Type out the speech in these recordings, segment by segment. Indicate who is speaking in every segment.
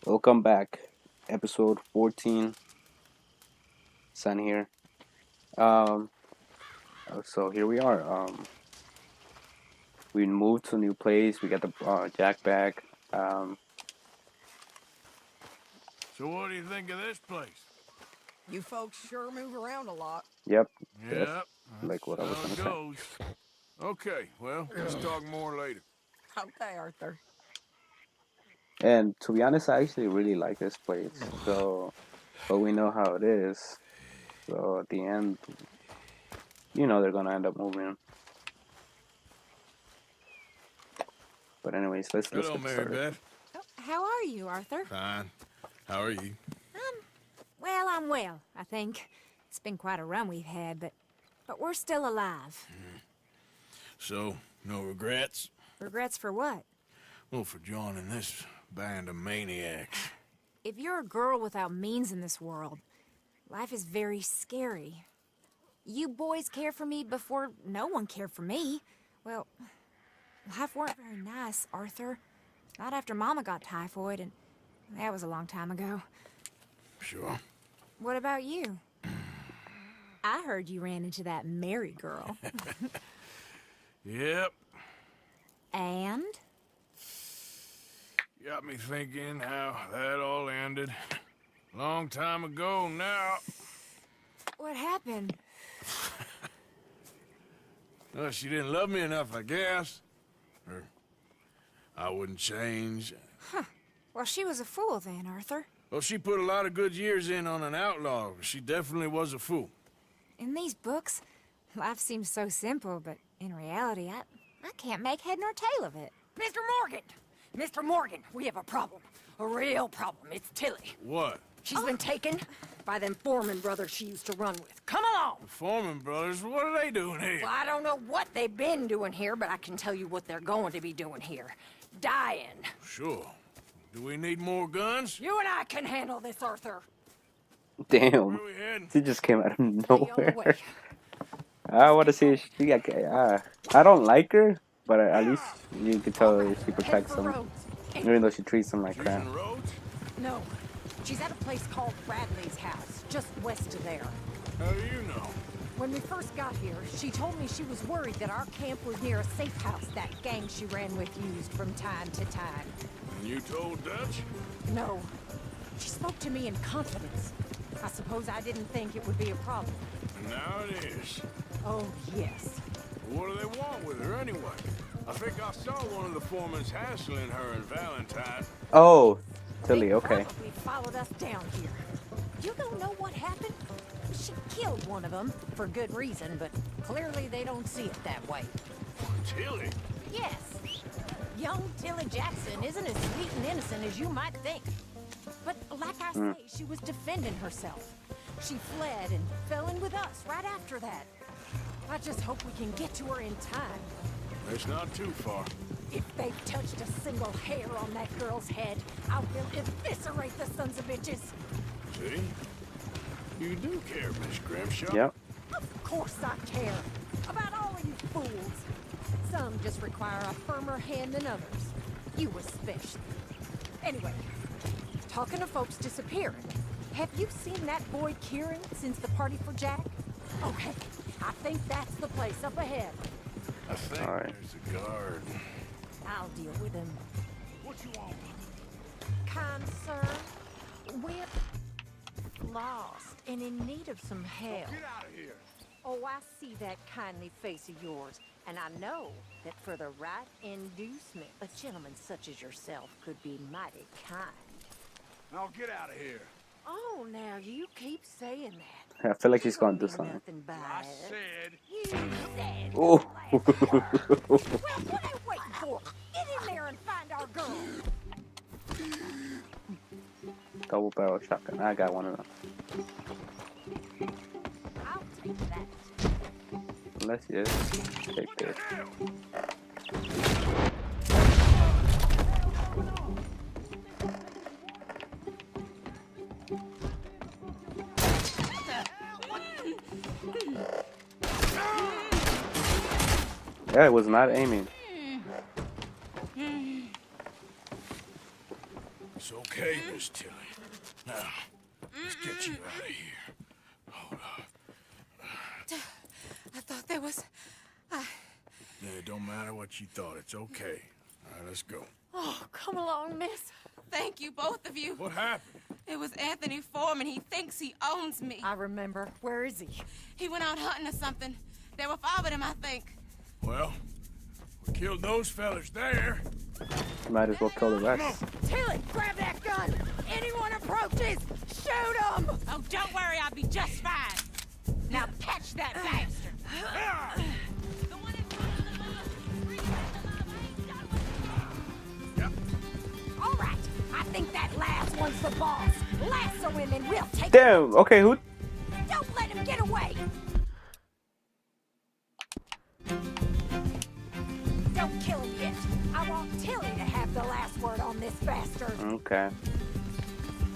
Speaker 1: Welcome back. Episode 14. Sun here. Um, so here we are. We moved to a new place. We got the Jack back. Um,
Speaker 2: So what do you think of this place?
Speaker 3: You folks sure move around a lot.
Speaker 1: yep, that's
Speaker 2: Yep,
Speaker 1: like what
Speaker 2: that's
Speaker 1: I was
Speaker 2: how
Speaker 1: gonna
Speaker 2: it
Speaker 1: say.
Speaker 2: goes. Okay, well, let's talk more later.
Speaker 3: Okay, Arthur.
Speaker 1: And to be honest, I actually really like this place. But we know how it is. So at the end, they're gonna end up moving. But anyways, let's
Speaker 2: Hello,
Speaker 1: get
Speaker 2: Mary
Speaker 1: started.
Speaker 2: Beth.
Speaker 4: Oh, how are you, Arthur?
Speaker 2: Fine. How are you?
Speaker 4: Well, I'm well, I think. It's been quite a run we've had, but we're still alive.
Speaker 2: So, no regrets?
Speaker 4: Regrets for what?
Speaker 2: Well, for joining this band of maniacs.
Speaker 4: If you're a girl without means in this world, life is very scary. You boys cared for me before no one cared for me. Well, life weren't very nice, Arthur. Not after Mama got typhoid, and that was a long time ago.
Speaker 2: Sure.
Speaker 4: What about you? I heard you ran into that Mary girl.
Speaker 2: Yep.
Speaker 4: And?
Speaker 2: Got me thinking how that all ended. Long time ago now.
Speaker 4: What happened?
Speaker 2: Well, she didn't love me enough, I guess. Or I wouldn't change.
Speaker 4: Well, she was a fool then, Arthur.
Speaker 2: Well, she put a lot of good years in on an outlaw. She definitely was a fool.
Speaker 4: In these books, life seems so simple, but in reality, I can't make head nor tail of it.
Speaker 3: Mr. Morgan! Mr. Morgan, we have a problem. A real problem. It's Tilly.
Speaker 2: What?
Speaker 3: She's been taken by them Foreman brothers she used to run with. Come along!
Speaker 2: The Foreman brothers, what are they doing here?
Speaker 3: Well, I don't know what they've been doing here, but I can tell you what they're going to be doing here. Dying.
Speaker 2: Sure. Do we need more guns?
Speaker 3: You and I can handle this, Arthur.
Speaker 1: Damn,
Speaker 2: Where are we heading?
Speaker 1: she just came out of
Speaker 3: Be on the way.
Speaker 1: nowhere. I want to see if she got. I don't like her, but at least you can tell she
Speaker 3: Head
Speaker 1: protects
Speaker 3: for
Speaker 1: them,
Speaker 3: Rhodes.
Speaker 1: even though she treats them like
Speaker 2: She's
Speaker 1: crap.
Speaker 2: in Rhodes?
Speaker 3: No, she's at a place called Bradley's house, just west of there.
Speaker 2: How do you know?
Speaker 3: When we first got here, she told me she was worried that our camp was near a safe house that gang she ran with used from time to time.
Speaker 2: And you told Dutch?
Speaker 3: No. She spoke to me in confidence. I suppose I didn't think it would be a problem.
Speaker 2: And now it is.
Speaker 3: Oh, yes.
Speaker 2: What do they want with her anyway? I think I saw one of the foremans hassling her and Valentine.
Speaker 1: Oh, Tilly.
Speaker 3: They
Speaker 1: Okay.
Speaker 3: probably followed us down here. You don't know what happened? She killed one of them, for good reason, but clearly they don't see it that way.
Speaker 2: Tilly?
Speaker 3: Yes. Young Tilly Jackson isn't as sweet and innocent as you might think. But like I say, she was defending herself. She fled and fell in with us right after that. I just hope we can get to her in time.
Speaker 2: It's not too far.
Speaker 3: If they've touched a single hair on that girl's head, I will eviscerate the sons of bitches.
Speaker 2: See? You do care, Miss Grimshaw.
Speaker 1: Yep.
Speaker 3: Of course I care. About all of you fools. Some just require a firmer hand than others. You especially. Anyway, talking of folks disappearing, have you seen that boy Kieran since the party for Jack? Okay, I think that's the place up ahead.
Speaker 2: I think
Speaker 1: All right.
Speaker 2: there's a guard.
Speaker 3: I'll deal with him.
Speaker 2: What you want?
Speaker 3: Kind sir, we're lost and in need of some help.
Speaker 2: Get out of here.
Speaker 3: Oh, I see that kindly face of yours, and I know that for the right inducement, a gentleman such as yourself could be mighty kind.
Speaker 2: Now get out of here.
Speaker 3: Oh, now you keep saying that.
Speaker 1: I feel like she's
Speaker 3: You
Speaker 1: gonna
Speaker 3: don't
Speaker 1: do
Speaker 3: mean
Speaker 1: something.
Speaker 3: nothing by
Speaker 2: I
Speaker 3: it.
Speaker 2: said.
Speaker 3: You said.
Speaker 1: Oh.
Speaker 3: Well, what are you waiting for? Get in there and find our girl.
Speaker 1: Double barrel shotgun. I got one of them.
Speaker 3: I'll take that.
Speaker 1: Let's just take this. Yeah, it was not aiming.
Speaker 2: It's okay, Miss Tilly. Now, let's get you out of here. Hold up.
Speaker 5: I thought there was...
Speaker 2: Yeah, it don't matter what you thought. It's okay. All right, let's go.
Speaker 5: Oh, come along, miss. Thank you, both of you.
Speaker 2: What happened?
Speaker 5: It was Anthony Foreman. He thinks he owns me.
Speaker 3: I remember. Where is he?
Speaker 5: He went out hunting or something. There were 5 of them, I think.
Speaker 2: Well, we killed those fellas there.
Speaker 1: Might as well kill the rest.
Speaker 3: Tilly, grab that gun! Anyone approaches, shoot them!
Speaker 5: Oh, don't worry. I'll be just fine. Now catch that bastard. The one in front of the bus. Bring back the lava. Ain't done with it.
Speaker 3: All right, I think that last one's the boss. Lasso him and we'll take
Speaker 1: Damn. Okay, who?
Speaker 3: Don't let him get away! Don't kill him yet. I want Tilly to have the last word on this bastard.
Speaker 1: Okay.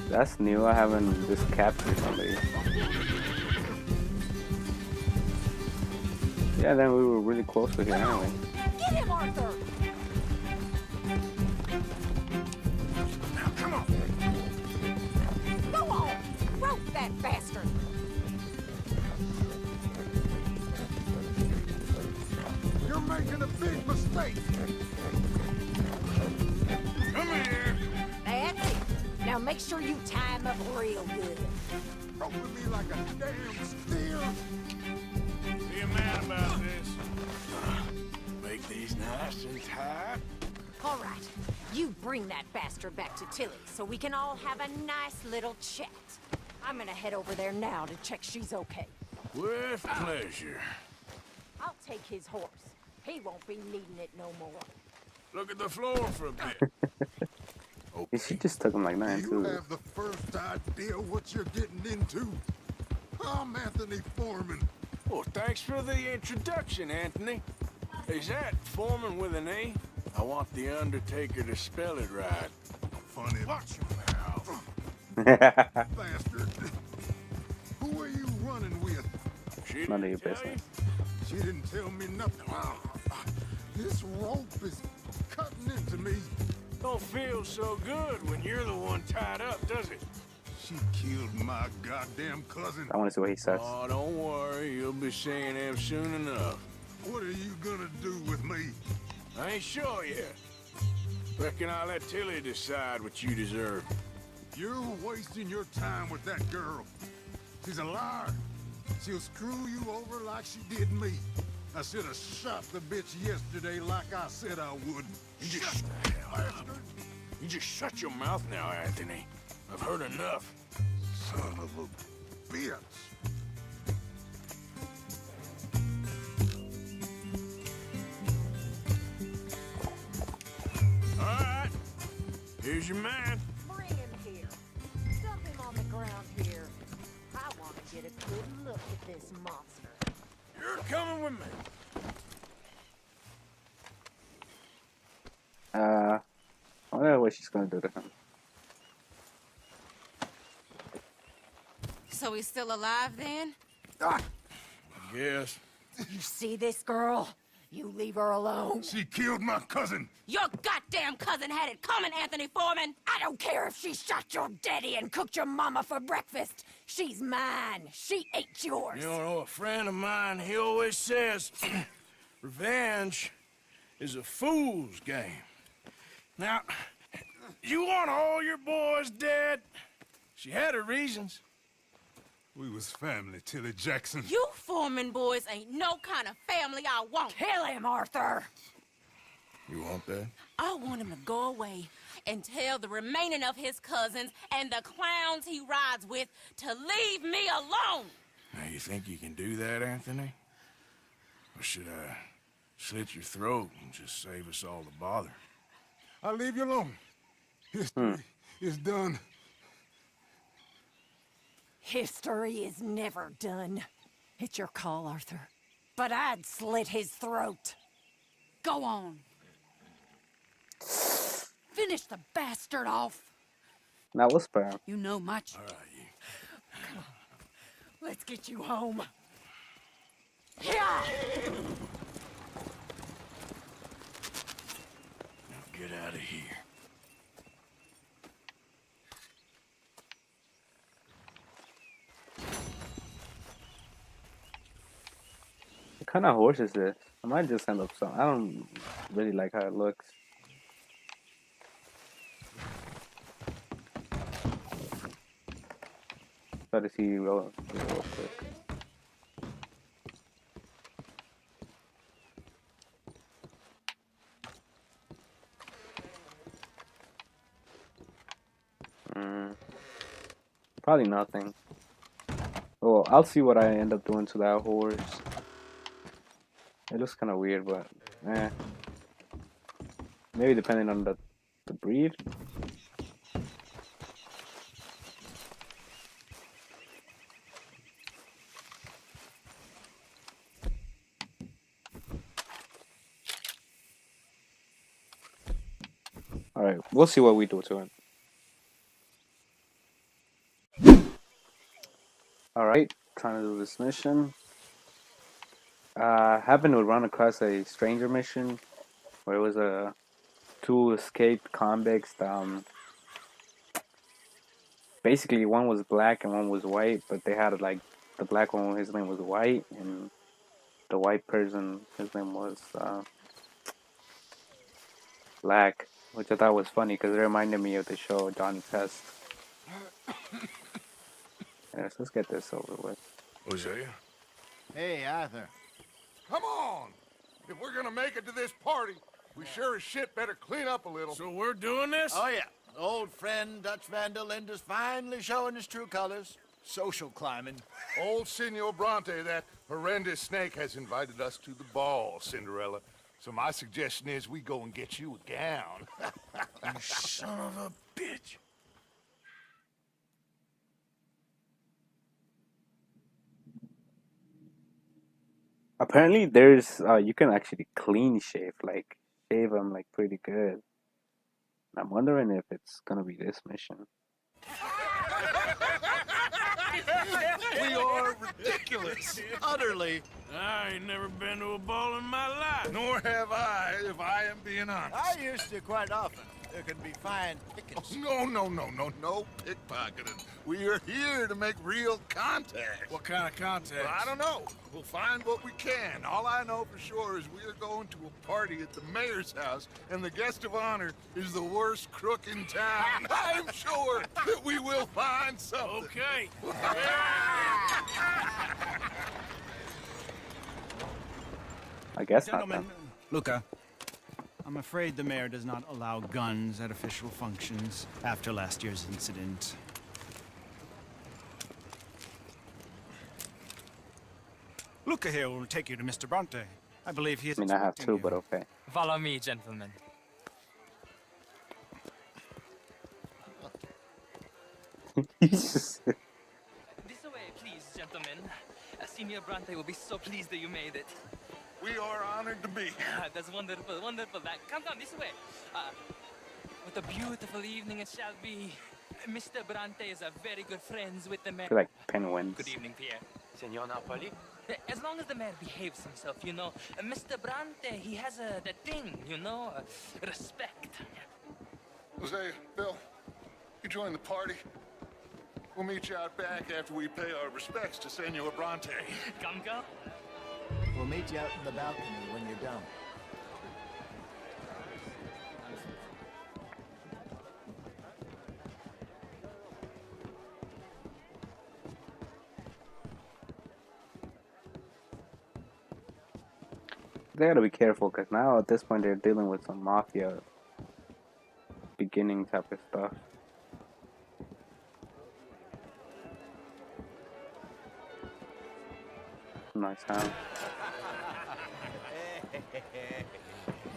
Speaker 1: That's new. I haven't just captured somebody. Yeah, then we were really close to him anyway.
Speaker 3: Get him, Arthur!
Speaker 2: Now, come on.
Speaker 3: Go on! Rope that bastard!
Speaker 6: You're making a big mistake.
Speaker 2: Come here.
Speaker 3: That's it. Now make sure you tie him up real good.
Speaker 6: Roping me like a damn steer.
Speaker 2: Be a man about this. Make these nice and tight.
Speaker 3: All right, you bring that bastard back to Tilly so we can all have a nice little chat. I'm gonna head over there now to check she's okay.
Speaker 2: With pleasure.
Speaker 3: I'll take his horse. He won't be needing it no more.
Speaker 2: Look at the floor for a bit.
Speaker 1: She just took him like 9
Speaker 6: You
Speaker 1: too.
Speaker 6: have the first idea what you're getting into. I'm Anthony Foreman.
Speaker 2: Well, thanks for the introduction, Anthony. Is that Foreman with an A? I want the Undertaker to spell it right.
Speaker 6: Funny.
Speaker 2: Watch your mouth.
Speaker 6: Bastard. Who are you running with?
Speaker 2: She
Speaker 1: None of your
Speaker 2: didn't tell
Speaker 1: business.
Speaker 6: She didn't tell me nothing. This rope is cutting into me.
Speaker 2: Don't feel so good when you're the one tied up, does it?
Speaker 6: She killed my goddamn cousin.
Speaker 1: I want to see what he says.
Speaker 2: Oh, don't worry. You'll be seeing him soon enough.
Speaker 6: What are you gonna do with me?
Speaker 2: I ain't sure yet. Reckon I'll let Tilly decide what you deserve.
Speaker 6: You're wasting your time with that girl. She's a liar. She'll screw you over like she did me. I should have shot the bitch yesterday like I said I would.
Speaker 2: You just, you just shut your mouth now, Anthony. I've heard enough.
Speaker 6: Son of a bitch.
Speaker 2: All right. Here's your man.
Speaker 3: Bring him here. Dump him on the ground here. I want to get a good look at this monster.
Speaker 2: You're coming with me.
Speaker 1: I wonder what she's gonna do to him.
Speaker 5: So he's still alive then?
Speaker 6: Ah,
Speaker 2: I guess.
Speaker 3: You see this girl? You leave her alone.
Speaker 6: she killed my cousin.
Speaker 5: Your goddamn cousin had it coming, Anthony Foreman.
Speaker 3: I don't care if she shot your daddy and cooked your mama for breakfast. She's mine. She ate yours.
Speaker 2: You know, a friend of mine, he always says, revenge is a fool's game. Now, you want all your boys dead? She had her reasons.
Speaker 6: We was family, Tilly Jackson.
Speaker 5: You Foreman boys ain't no kind of family I want.
Speaker 3: Kill him, Arthur.
Speaker 2: You want that?
Speaker 5: I want him to go away and tell the remaining of his cousins and the clowns he rides with to leave me alone.
Speaker 2: Now, you think you can do that, Anthony? Or should I slit your throat and just save us all the bother?
Speaker 6: I'll leave you alone. History is done.
Speaker 3: History is never done. It's your call, Arthur. But I'd slit his throat.
Speaker 5: Go on.
Speaker 3: Finish the bastard off.
Speaker 1: Now we'll spare him.
Speaker 5: You know much.
Speaker 2: All right, you.
Speaker 3: Let's get you home. Yeah!
Speaker 2: Now get out of here.
Speaker 1: kind of horse is this? I might just end up some. I don't really like how it looks. Try to see real quick. Probably nothing. Well, I'll see what I end up doing to that horse. It looks kind of weird, but maybe depending on the breed. All right, we'll see what we do to it. Alright, trying to do this mission. Happened to run across a stranger mission where it was two escaped convicts. Basically one was black and one was white, but they had like the black one, his name was White, and the white person, his name was Black, which I thought was funny because it reminded me of the show Johnny Test. Yes, let's get this over with.
Speaker 2: Hosea?
Speaker 7: Hey, Arthur.
Speaker 6: Come on! If we're gonna make it to this party, we sure as shit better clean up a little.
Speaker 2: So we're doing this?
Speaker 7: Oh, yeah. Old friend Dutch Van der Linde's finally showing his true colors. Social climbing.
Speaker 6: Old Senor Bronte, that horrendous snake, has invited us to the ball, Cinderella. So my suggestion is we go and get you a gown.
Speaker 2: You son of a bitch.
Speaker 1: Apparently there's you can actually clean shave, like shave them like pretty good. I'm wondering if it's gonna be this mission.
Speaker 6: We are ridiculous.
Speaker 7: Utterly.
Speaker 2: I ain't never been to a ball in my life.
Speaker 6: Nor have I, if I am being honest.
Speaker 7: I used to quite often. There can be fine pickings.
Speaker 6: No pickpocketing. We are here to make real contact.
Speaker 2: What kind of contact?
Speaker 6: Well, I don't know. We'll find what we can. All I know for sure is we are going to a party at the mayor's house, and the guest of honor is the worst crook in town. I'm sure that we will find something.
Speaker 2: Okay.
Speaker 1: I guess not.
Speaker 8: Gentlemen, Luca, I'm afraid the mayor does not allow guns at official functions after last year's incident. Luca here will take you to Mr. Bronte. I believe he is
Speaker 1: I mean, I have
Speaker 8: expecting
Speaker 1: two, but okay.
Speaker 9: Follow me, gentlemen.
Speaker 1: Jesus.
Speaker 9: This way, please, gentlemen. Senior Bronte will be so pleased that you made it.
Speaker 6: We are honored to be here.
Speaker 9: That's wonderful, wonderful. Come this way. What a beautiful evening it shall be. Mr. Bronte is a very good friends with the mayor.
Speaker 1: I feel like penguins.
Speaker 9: Good evening, Pierre.
Speaker 10: Senor Napoli?
Speaker 9: As long as the mayor behaves himself, you know. Mr. Bronte, he has the thing, you know, respect.
Speaker 6: Hosea, Bill, you join the party. We'll meet you out back after we pay our respects to Senor Bronte.
Speaker 9: Come.
Speaker 7: We'll meet you out in the balcony when you're done.
Speaker 1: They gotta be careful because now at this point they're dealing with some mafia beginning type of stuff. Nice sound.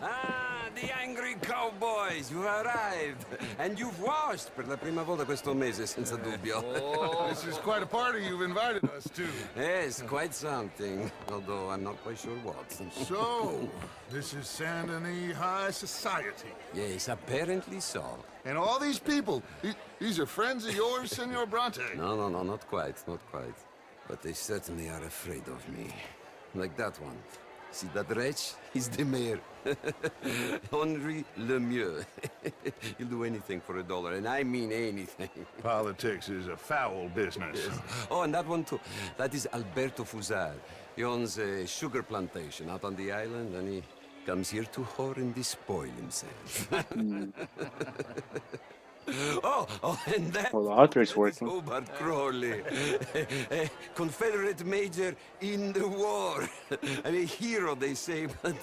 Speaker 11: Ah, the angry cowboys, you've arrived. And you've washed per la prima volta questo mese, senza dubbio.
Speaker 6: This is quite a party you've invited us to.
Speaker 11: Yes, quite something. Although I'm not quite sure what.
Speaker 6: So, this is Saint Denis High Society.
Speaker 11: Yes, apparently so.
Speaker 6: And all these people, these are friends of yours, Senor Bronte?
Speaker 11: No, not quite, not quite. But they certainly are afraid of me. Like that one. See that wretch? He's the mayor. Henri Lemieux. He'll do anything for $1, and I mean anything.
Speaker 6: Politics is a foul business.
Speaker 11: Yes. Oh, and that one too. That is Alberto Fusar. He owns a sugar plantation out on the island, and he comes here to whore and despoil himself. Oh, and that...
Speaker 1: Well, the author is
Speaker 11: that is
Speaker 1: working.
Speaker 11: Hobart Crawley, a Confederate major in the war. And a hero, they say, but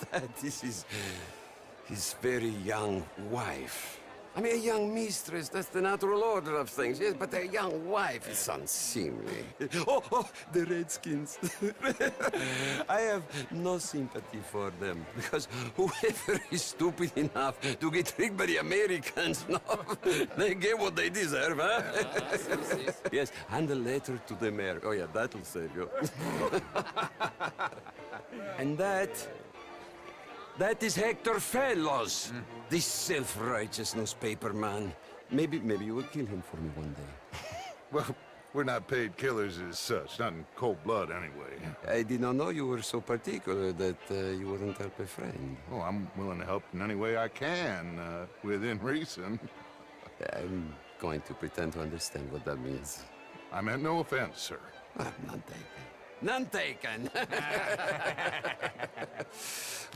Speaker 11: this is his very young wife. I mean, a young mistress, that's the natural order of things, yes, but a young wife is unseemly. Oh, the Redskins. I have no sympathy for them, because whoever is stupid enough to get tricked by the Americans, no, they get what they deserve, huh? Yes, and a letter to the mayor. Oh, yeah, that'll save you. And that is Hector Fellows, this self-righteous newspaper man. Maybe you will kill him for me one day.
Speaker 6: Well, we're not paid killers as such, not in cold blood anyway.
Speaker 11: I did not know you were so particular that you wouldn't help a friend.
Speaker 6: Oh, I'm willing to help in any way I can, within reason.
Speaker 11: I'm going to pretend to understand what that means.
Speaker 6: I meant no offense, sir.
Speaker 11: None taken. None taken!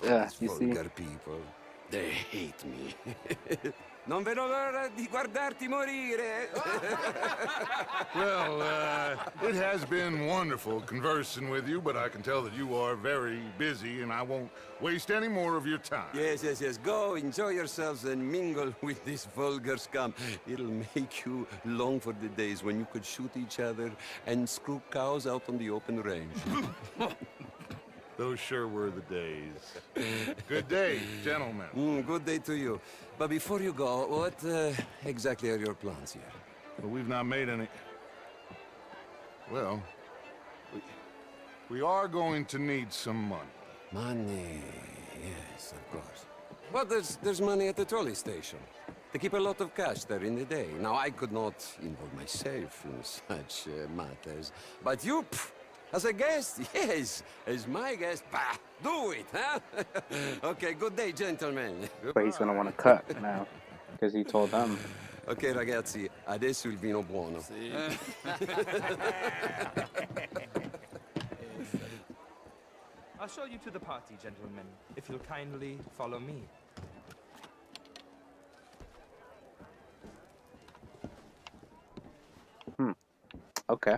Speaker 1: Yeah, you see.
Speaker 11: Vulgar people. They hate me. Non vedo l'ora di guardarti morire.
Speaker 6: Well, it has been wonderful conversing with you, but I can tell that you are very busy, and I won't waste any more of your time.
Speaker 11: Yes. Go, enjoy yourselves, and mingle with this vulgar scum. It'll make you long for the days when you could shoot each other and screw cows out on the open range.
Speaker 6: Those sure were the days. Good day, gentlemen.
Speaker 11: Good day to you. But before you go, what exactly are your plans here?
Speaker 6: Well, we've not made any... Well, we are going to need some money.
Speaker 11: Money, yes, of course. Well, there's money at the trolley station. They keep a lot of cash there in the day. Now, I could not involve myself in such matters. But you, as a guest, yes, as my guest, bah, do it, huh? Okay, good day, gentlemen.
Speaker 1: But he's gonna want to cut now, because he told them.
Speaker 11: Ok, ragazzi, adesso il vino buono.
Speaker 10: I'll show you to the party, gentlemen, if you'll kindly follow me.
Speaker 1: Okay.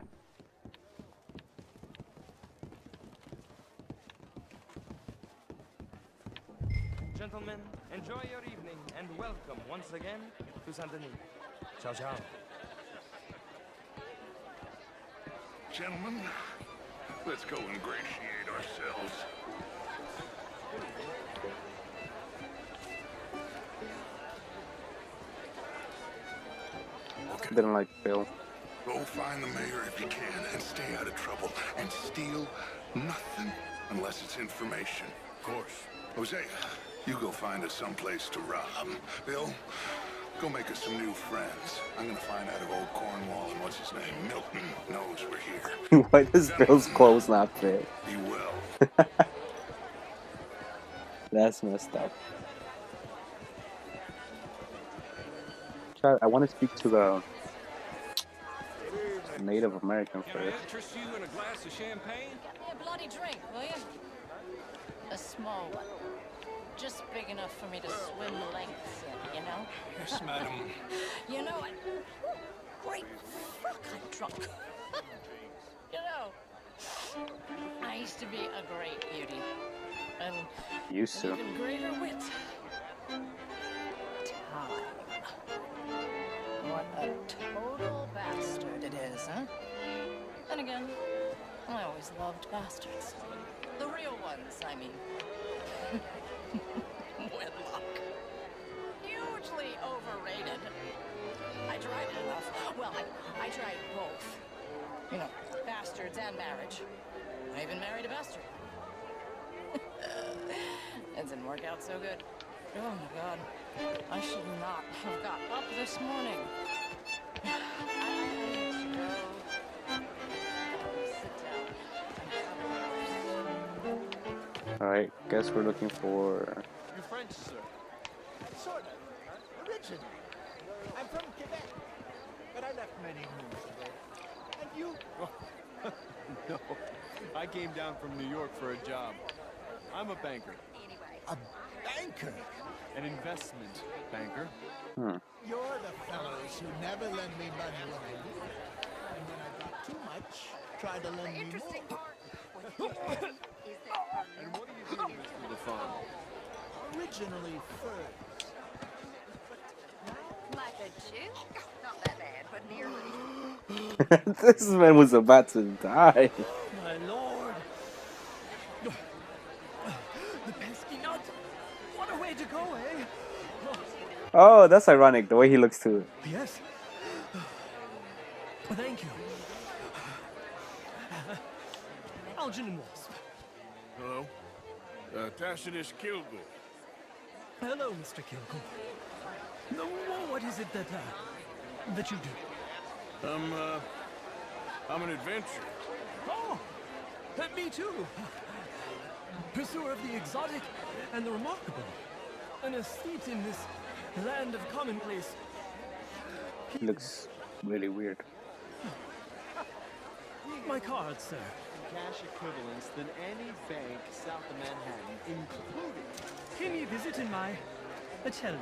Speaker 10: Gentlemen, enjoy your evening and welcome once again to Saint Denis. Ciao, ciao.
Speaker 6: Gentlemen, let's go ingratiate ourselves.
Speaker 1: Didn't like Bill.
Speaker 6: Go find the mayor if you can and stay out of trouble. And steal nothing unless it's information. Of course. Jose, you go find us someplace to rob. Bill, go make us some new friends. I'm gonna find out if old Cornwall and what's his name, Milton, knows we're here.
Speaker 1: Why does Bill's clothes not fit?
Speaker 6: Be well.
Speaker 1: That's messed up. I want to speak to the Native American first.
Speaker 12: Interest you in a glass of champagne?
Speaker 5: Get me a bloody drink, will you? A small one. Just big enough for me to swim lengths in, you know?
Speaker 12: Yes, madam.
Speaker 5: You know what? Great fuck, I'm drunk. You know, I used to be a great beauty. And
Speaker 1: Used to.
Speaker 5: even greater wit. Time. What a total bastard it is, huh? Then again, I always loved bastards. The real ones, I mean. Wedlock. Hugely overrated. I tried it enough. Well, I tried both. You know, bastards and marriage. I even married a bastard. It didn't work out so good. Oh my God. I should not have got up this morning. I need to go sit down.
Speaker 1: Alright, guess we're looking for...
Speaker 7: You French, sir? Sort of. Originally. I'm from Quebec, but I left many moons ago. And you?
Speaker 12: No, I came down from New York for a job. I'm a banker.
Speaker 7: A banker?
Speaker 12: An investment banker.
Speaker 1: Hmm.
Speaker 7: You're the fellows who never lend me money when I need it. And when I got too much, try to lend me more.
Speaker 12: And what are you doing, Mr. LaFawn?
Speaker 7: Originally furs.
Speaker 3: Like a Jew? Not that bad, but nearly.
Speaker 1: This man was about to die.
Speaker 13: My lord! The pesky nut! What a way to go, eh?
Speaker 1: Oh, that's ironic, the way he looks too.
Speaker 13: Yes. Thank you. Algernon Wasp.
Speaker 2: Hello? Tacitus Kilgore.
Speaker 13: Hello, Mr. Kilgore. No, what is it that you do?
Speaker 2: I'm an adventurer.
Speaker 13: Oh, me too. Pursuer of the exotic and the remarkable. An esthete in this land of commonplace.
Speaker 1: He looks really weird.
Speaker 13: My card, sir.
Speaker 12: Cash equivalents than any bank south of Manhattan, including...
Speaker 13: Pay me a visit in my atelier.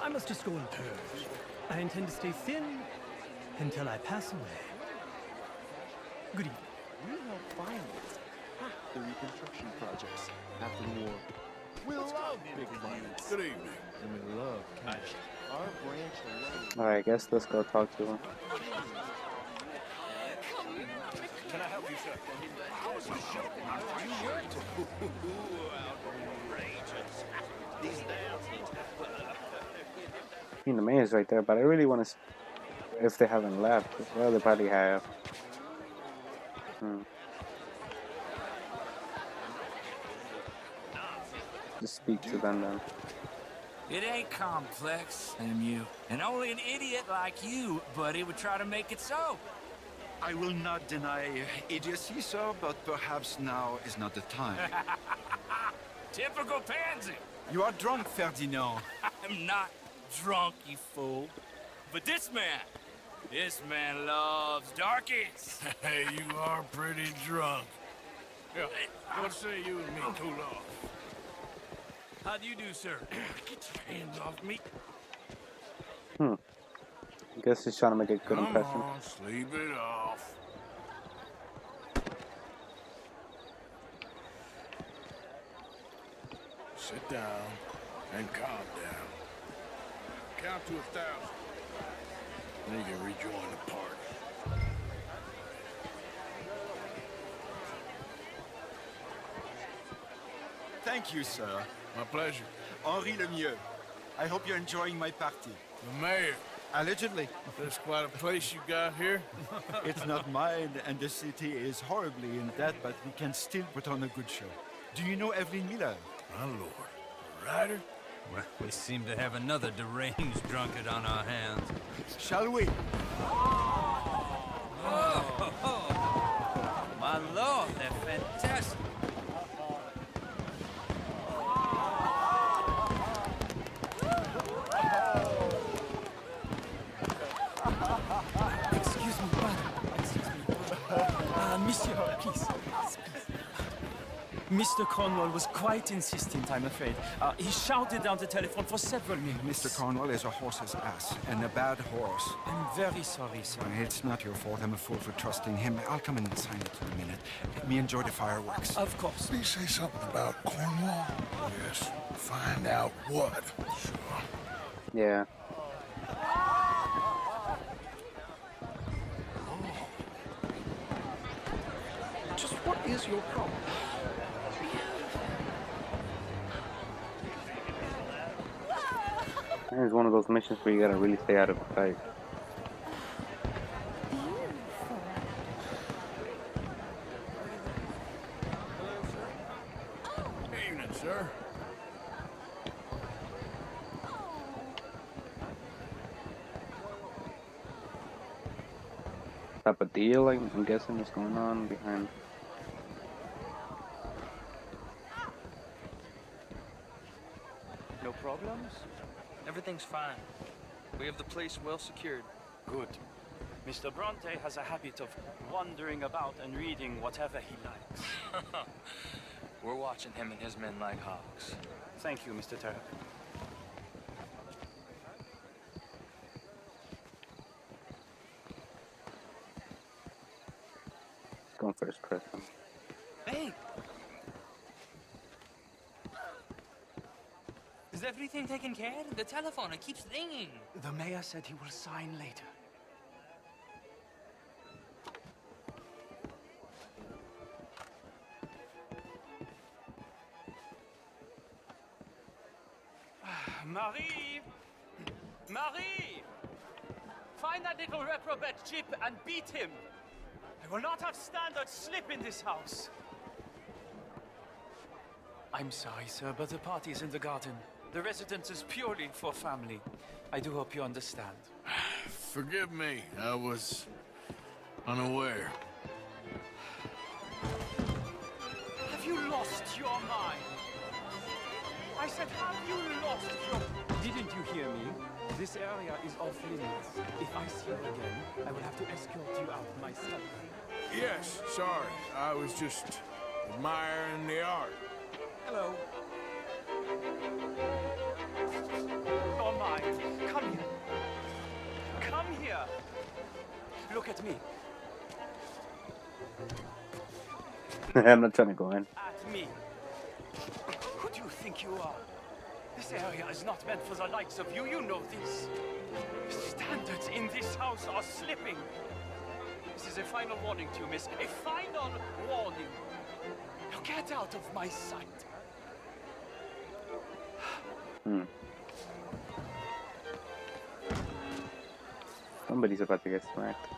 Speaker 13: I must just go and purge. I intend to stay thin until I pass away. Good evening.
Speaker 12: We helped finance half the reconstruction projects after the war. We love big finance.
Speaker 2: Good evening.
Speaker 12: And we love cash. Our branch alone...
Speaker 1: Alright, I guess let's go talk to him.
Speaker 2: Can I help you, sir? How is this show? Outrageous. These damn...
Speaker 1: I mean, the mayor's right there, but I really want to... If they haven't left. Well, they probably have. Just speak to them then.
Speaker 14: It ain't complex, MU. And only an idiot like you, buddy, would try to make it so.
Speaker 15: I will not deny idiocy, sir, but perhaps now is not the time.
Speaker 14: Typical pansy.
Speaker 15: You are drunk, Ferdinand.
Speaker 14: I'm not drunk, you fool. But this man loves darkies.
Speaker 2: Hey, you are pretty drunk. Yeah, what say you and me cool off?
Speaker 14: How do you do, sir?
Speaker 2: Get your hands off me.
Speaker 1: I guess he's trying to make a good impression.
Speaker 2: Come on, sleep it off. Sit down and calm down. Count to 1,000. Then you can rejoin the party.
Speaker 15: Thank you, sir.
Speaker 2: My pleasure.
Speaker 15: Henri Lemieux. I hope you're enjoying my party.
Speaker 2: The mayor.
Speaker 15: Allegedly.
Speaker 2: That's quite a place you got here.
Speaker 15: It's not mine, and the city is horribly in debt, but we can still put on a good show. Do you know Evelyn Miller?
Speaker 2: My lord. A writer?
Speaker 14: Well, we seem to have another deranged drunkard on our hands.
Speaker 15: Shall we?
Speaker 14: Oh, my lord, they're fantastic.
Speaker 13: Excuse me, brother. Excuse me. Monsieur, please. Mr. Cornwall was quite insistent, I'm afraid. He shouted down the telephone for several minutes.
Speaker 15: Mr. Cornwall is a horse's ass, and a bad horse.
Speaker 13: I'm very sorry, sir.
Speaker 15: It's not your fault. I'm a fool for trusting him. I'll come and sign it in a minute. Let me enjoy the fireworks.
Speaker 13: Of course.
Speaker 2: Did he say something about Cornwall? Yes. Find out what. Sure.
Speaker 1: Yeah.
Speaker 7: Just what is your problem?
Speaker 1: It's one of those missions where you gotta really stay out of the fight.
Speaker 2: Evening, sir.
Speaker 1: Type of deal, like, I'm guessing what's going on behind.
Speaker 10: No problems?
Speaker 9: Everything's fine. We have the place well secured.
Speaker 10: Good.
Speaker 16: Mr. Bronte has a habit of wandering about and reading whatever he likes.
Speaker 9: We're watching him and his men like hawks.
Speaker 16: Thank you, Mr. Turk.
Speaker 1: Going first person.
Speaker 9: Hey! Is everything taken care of? The telephone, it keeps ringing.
Speaker 16: The mayor said he will sign later. Marie! Marie! Find that little reprobate Chip and beat him. I will not have standard slip in this house. I'm sorry, sir, but the party is in the garden. The residence is purely for family. I do hope you understand.
Speaker 2: Forgive me, I was unaware.
Speaker 16: Have you lost your mind? I said, have you lost your... Didn't you hear me? This area is off limits. If I see you again, I will have to escort you out myself.
Speaker 2: Yes, sorry. I was just admiring the art.
Speaker 16: Hello. Oh my, come here. Come here. Look at me.
Speaker 1: I'm not trying to go in.
Speaker 16: At me. Who do you think you are? This area is not meant for the likes of you. You know this. Standards in this house are slipping. This is a final warning to you, miss. A final warning. Now get out of my sight.
Speaker 1: Somebody's about to get smacked.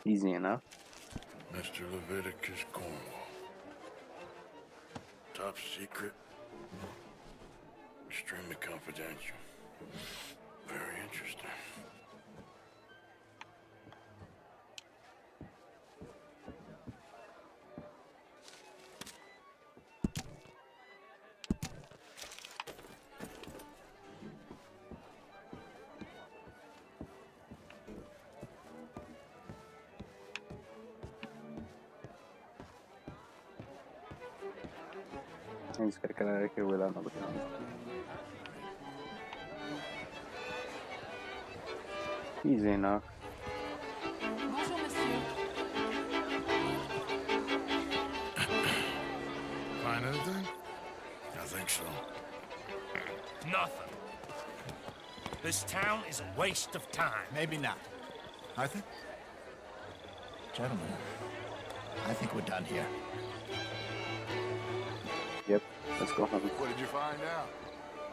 Speaker 1: Easy enough.
Speaker 2: Mr. Leviticus Cornwall. Top secret. Extremely confidential. Very interesting.
Speaker 1: I just gotta get out of here without nobody else. Easy enough.
Speaker 5: Bonjour, monsieur.
Speaker 2: Find anything? I think so.
Speaker 17: Nothing. This town is a waste of time.
Speaker 7: Maybe not. Arthur? Gentlemen, I think we're done here.
Speaker 1: Yep, let's go home.
Speaker 6: What did you find out?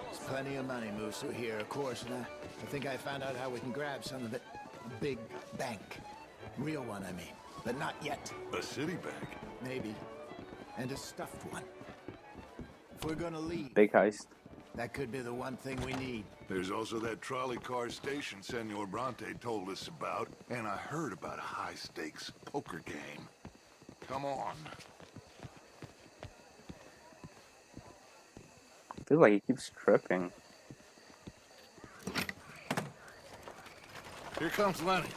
Speaker 7: There's plenty of money moves through here, of course, and I think I found out how we can grab some of it. A big bank. Real one, I mean. But not yet.
Speaker 6: A city bank?
Speaker 7: Maybe. And a stuffed one. If we're gonna leave,
Speaker 1: Big heist.
Speaker 7: that could be the one thing we need.
Speaker 6: There's also that trolley car station Senor Bronte told us about, and I heard about a high-stakes poker game. Come on.
Speaker 1: I feel like he keeps tripping.
Speaker 6: Here comes Lenny.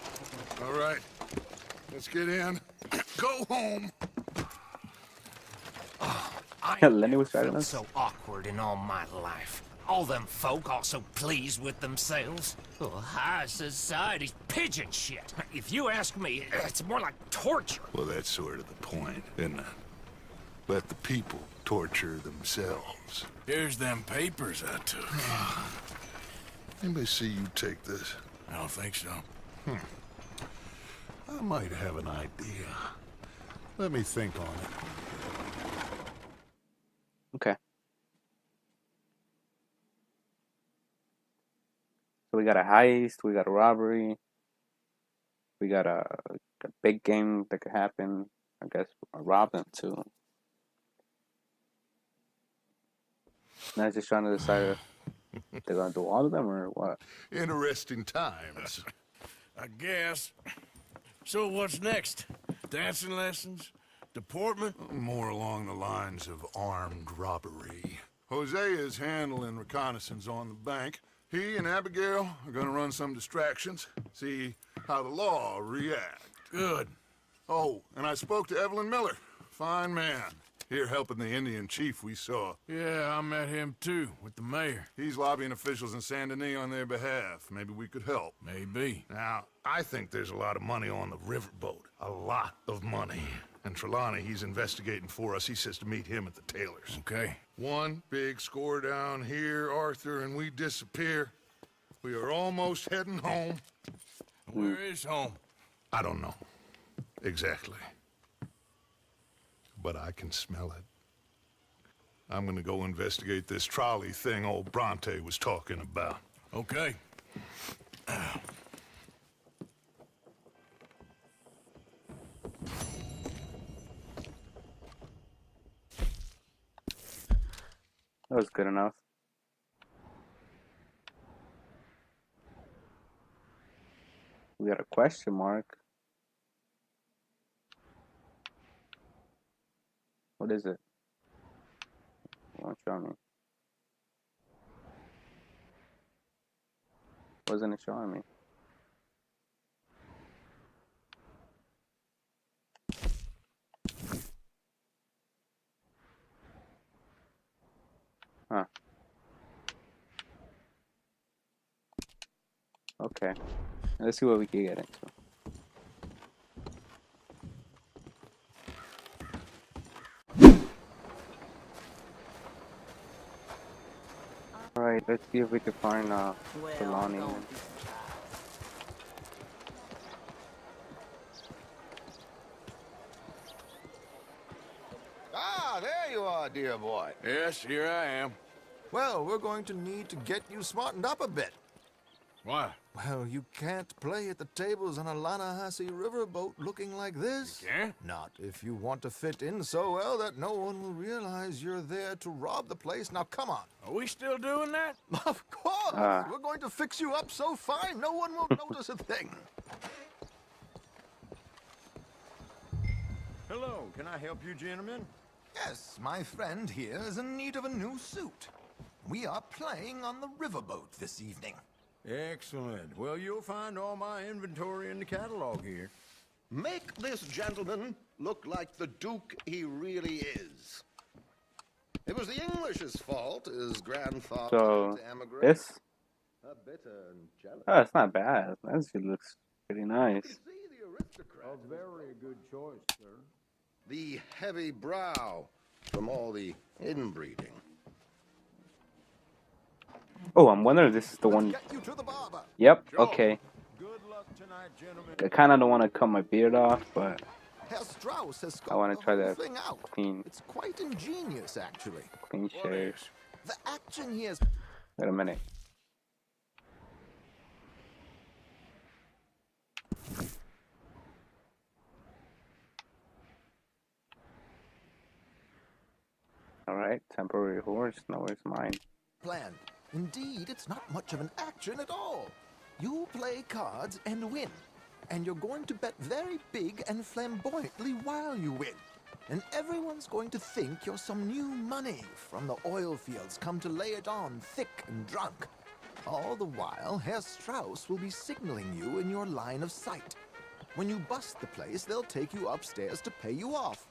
Speaker 6: All right, let's get in. Go home.
Speaker 1: Lenny was driving
Speaker 17: Felt
Speaker 1: us.
Speaker 17: so awkward in all my life. All them folk all so pleased with themselves. Oh, high society's pigeon shit. If you ask me, it's more like torture.
Speaker 6: Well, that's sort of the point, isn't it? Let the people torture themselves.
Speaker 2: Here's them papers I took.
Speaker 6: Anybody see you take this?
Speaker 2: I don't think so.
Speaker 6: I might have an idea. Let me think on it.
Speaker 1: Okay. So we got a heist, we got a robbery, we got a big game that could happen. I guess rob them too. Now just trying to decide if they're gonna do all of them or what.
Speaker 6: Interesting times.
Speaker 2: I guess. So what's next? Dancing lessons? Deportment?
Speaker 6: More along the lines of armed robbery. Hosea is handling reconnaissance on the bank. He and Abigail are gonna run some distractions, see how the law reacts.
Speaker 2: Good.
Speaker 6: Oh, and I spoke to Evelyn Miller. Fine man. Here helping the Indian chief we saw.
Speaker 2: Yeah, I met him too, with the mayor.
Speaker 6: He's lobbying officials in Saint Denis on their behalf. Maybe we could help.
Speaker 2: Maybe.
Speaker 6: Now, I think there's a lot of money on the riverboat. A lot of money. And Trelawney, he's investigating for us. He says to meet him at the Taylors.
Speaker 2: Okay.
Speaker 6: One big score down here, Arthur, and we disappear. We are almost heading home.
Speaker 2: Where is home?
Speaker 6: I don't know. Exactly. But I can smell it. I'm gonna go investigate this trolley thing old Bronte was talking about.
Speaker 2: Okay.
Speaker 1: That was good enough. We got a question mark. What is it? It won't show me. Wasn't it showing me? Huh. Okay. Let's see what we can get into. Alright, let's see if we can find Trelawney.
Speaker 18: Ah, there you are, dear boy.
Speaker 2: Yes, here I am.
Speaker 18: Well, we're going to need to get you smartened up a bit.
Speaker 2: Why?
Speaker 18: Well, you can't play at the tables on a Lannahechee riverboat looking like this.
Speaker 2: You can't?
Speaker 18: Not if you want to fit in so well that no one will realize you're there to rob the place. Now, come on.
Speaker 2: Are we still doing that?
Speaker 18: Of course. We're going to fix you up so fine, no one will notice a thing.
Speaker 15: Hello, can I help you, gentlemen?
Speaker 18: Yes, my friend here is in need of a new suit. We are playing on the riverboat this evening.
Speaker 15: Excellent. Well, you'll find all my inventory in the catalog here.
Speaker 18: Make this gentleman look like the Duke he really is. It was the English's fault his grandfather
Speaker 1: So,
Speaker 18: emigrated.
Speaker 1: this?
Speaker 18: Bitter and jealous.
Speaker 1: Oh, it's not bad. That actually looks pretty nice.
Speaker 15: A very good choice, sir.
Speaker 18: The heavy brow from all the inbreeding.
Speaker 1: Oh, I'm wondering if this is the one.
Speaker 18: Get you to the barber.
Speaker 1: Yep, okay.
Speaker 15: Good luck tonight, gentlemen.
Speaker 1: I kind of don't want to cut my beard off, but
Speaker 18: Herr Strauss has
Speaker 1: I want to try
Speaker 18: the
Speaker 1: that
Speaker 18: thing out.
Speaker 1: clean,
Speaker 18: It's quite ingenious, actually.
Speaker 1: clean shave.
Speaker 18: The action here is...
Speaker 1: Wait a minute. Alright, temporary horse. No, where's mine?
Speaker 18: planned. Indeed, it's not much of an action at all. You play cards and win. And you're going to bet very big and flamboyantly while you win. And everyone's going to think you're some new money from the oil fields come to lay it on thick and drunk. All the while, Herr Strauss will be signaling you in your line of sight. When you bust the place, they'll take you upstairs to pay you off.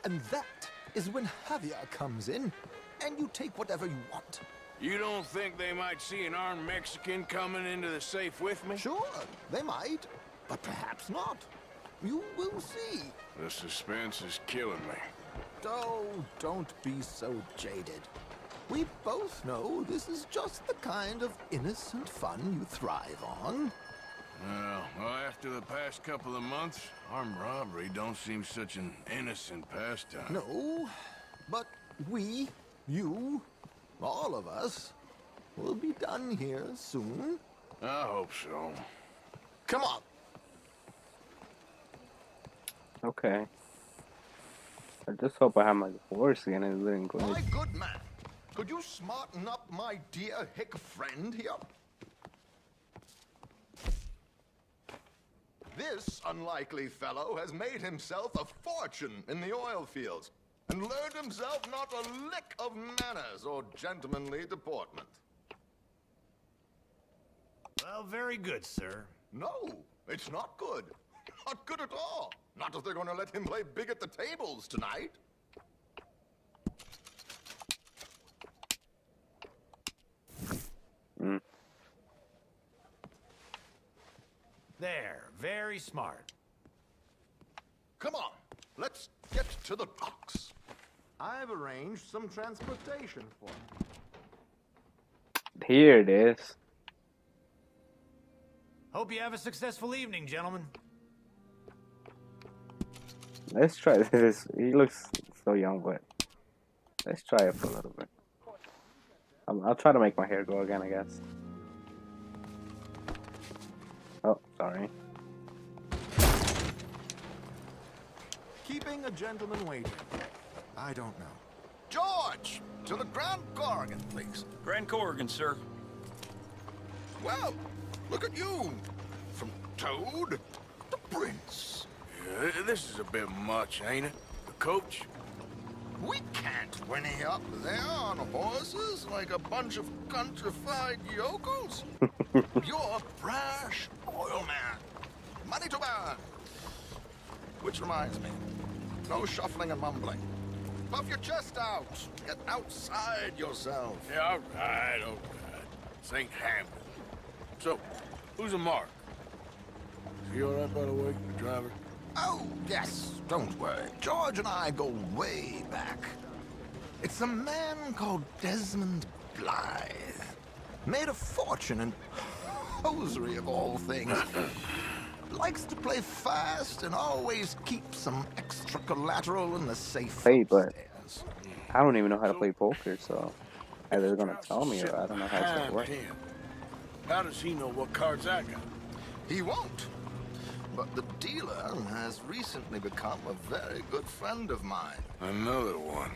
Speaker 18: And that is when Javier comes in, and you take whatever you want.
Speaker 2: You don't think they might see an armed Mexican coming into the safe with me?
Speaker 18: Sure, they might, but perhaps not. You will see.
Speaker 2: The suspense is killing me.
Speaker 18: Oh, don't be so jaded. We both know this is just the kind of innocent fun you thrive on.
Speaker 2: Well, after the past couple of months, armed robbery don't seem such an innocent pastime.
Speaker 18: No, but we, you, all of us, will be done here soon.
Speaker 2: I hope so.
Speaker 18: Come on.
Speaker 1: Okay. I just hope I have my horse again and it didn't go.
Speaker 18: My good man, could you smarten up my dear hick friend here? This unlikely fellow has made himself a fortune in the oil fields and learned himself not a lick of manners or gentlemanly deportment.
Speaker 19: Well, very good, sir.
Speaker 18: No, it's not good. Not good at all. Not if they're going to let him play big at the tables tonight.
Speaker 19: There, very smart.
Speaker 18: Come on, let's get to the docks. I've arranged some transportation for him.
Speaker 1: Here it is.
Speaker 19: Hope you have a successful evening, gentlemen.
Speaker 1: Let's try this. He looks so young, but let's try it for a little bit. I'll try to make my hair grow again, I guess. Oh, sorry.
Speaker 18: Keeping a gentleman waiting. I don't know. George, to the Grand Corrigan, please.
Speaker 20: Grand Corrigan, sir.
Speaker 18: Well, look at you. From Toad to Prince.
Speaker 2: Yeah, this is a bit much, ain't it? The coach?
Speaker 18: We can't whinny up there on horses like a bunch of countrified yokels. You're a brash oil man. Money to burn. Which reminds me, no shuffling and mumbling. Puff your chest out. Get outside yourself.
Speaker 2: Yeah, all right. St. Hampton. So, who's a Mark? Is he all right, by the way, the driver?
Speaker 18: Oh, yes. Don't worry. George and I go way back. It's a man called Desmond Blythe. Made a fortune in hosiery of all things. Likes to play fast and always keeps some extra collateral in the safe.
Speaker 1: Hey, but I don't even know how to play poker, so either they're gonna tell me or I don't know how it's gonna work.
Speaker 2: How does he know what cards I got?
Speaker 18: He won't. But the dealer has recently become a very good friend of mine.
Speaker 2: Another one.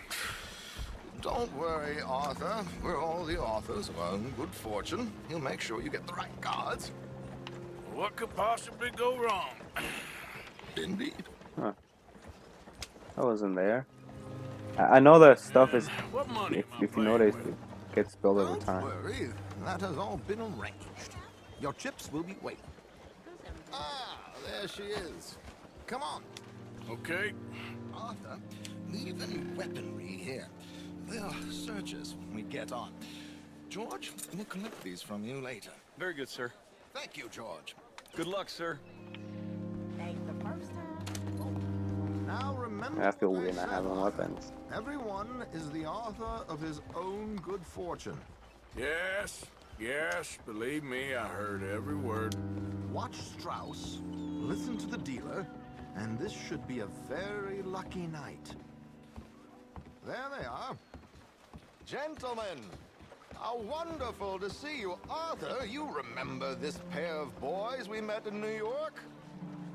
Speaker 18: Don't worry, Arthur. We're all the authors of our own good fortune. He'll make sure you get the right cards.
Speaker 2: What could possibly go wrong?
Speaker 18: Indeed.
Speaker 1: Huh. I wasn't there. I know that stuff is, if you notice, it gets spilled over time.
Speaker 18: Don't worry. That has all been arranged. Your chips will be waiting. Ah, there she is. Come on.
Speaker 2: Okay.
Speaker 18: Arthur, leave any weaponry here. They'll search us when we get on. George, we'll collect these from you later.
Speaker 20: Very good, sir.
Speaker 18: Thank you, George.
Speaker 20: Good luck, sir.
Speaker 3: Ain't the first time.
Speaker 18: Now remember,
Speaker 1: I feel weird not having weapons.
Speaker 18: everyone is the author of his own good fortune.
Speaker 2: Yes, believe me, I heard every word.
Speaker 18: Watch Strauss, listen to the dealer, and this should be a very lucky night. There they are. Gentlemen, how wonderful to see you. Arthur, you remember this pair of boys we met in New York?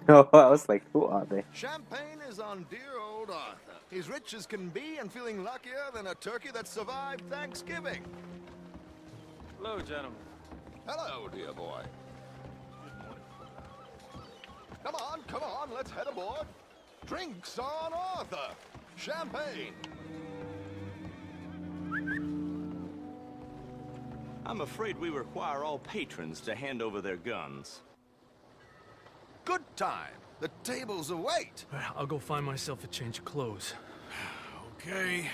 Speaker 1: No, I was like, who are they?
Speaker 18: Champagne is on dear old Arthur. He's rich as can be and feeling luckier than a turkey that survived Thanksgiving.
Speaker 10: Hello, gentlemen.
Speaker 18: Hello, dear boy. Come on, let's head aboard. Drinks on Arthur. Champagne.
Speaker 21: I'm afraid we require all patrons to hand over their guns.
Speaker 18: Good time. The tables await.
Speaker 13: I'll go find myself a change of clothes.
Speaker 2: Okay.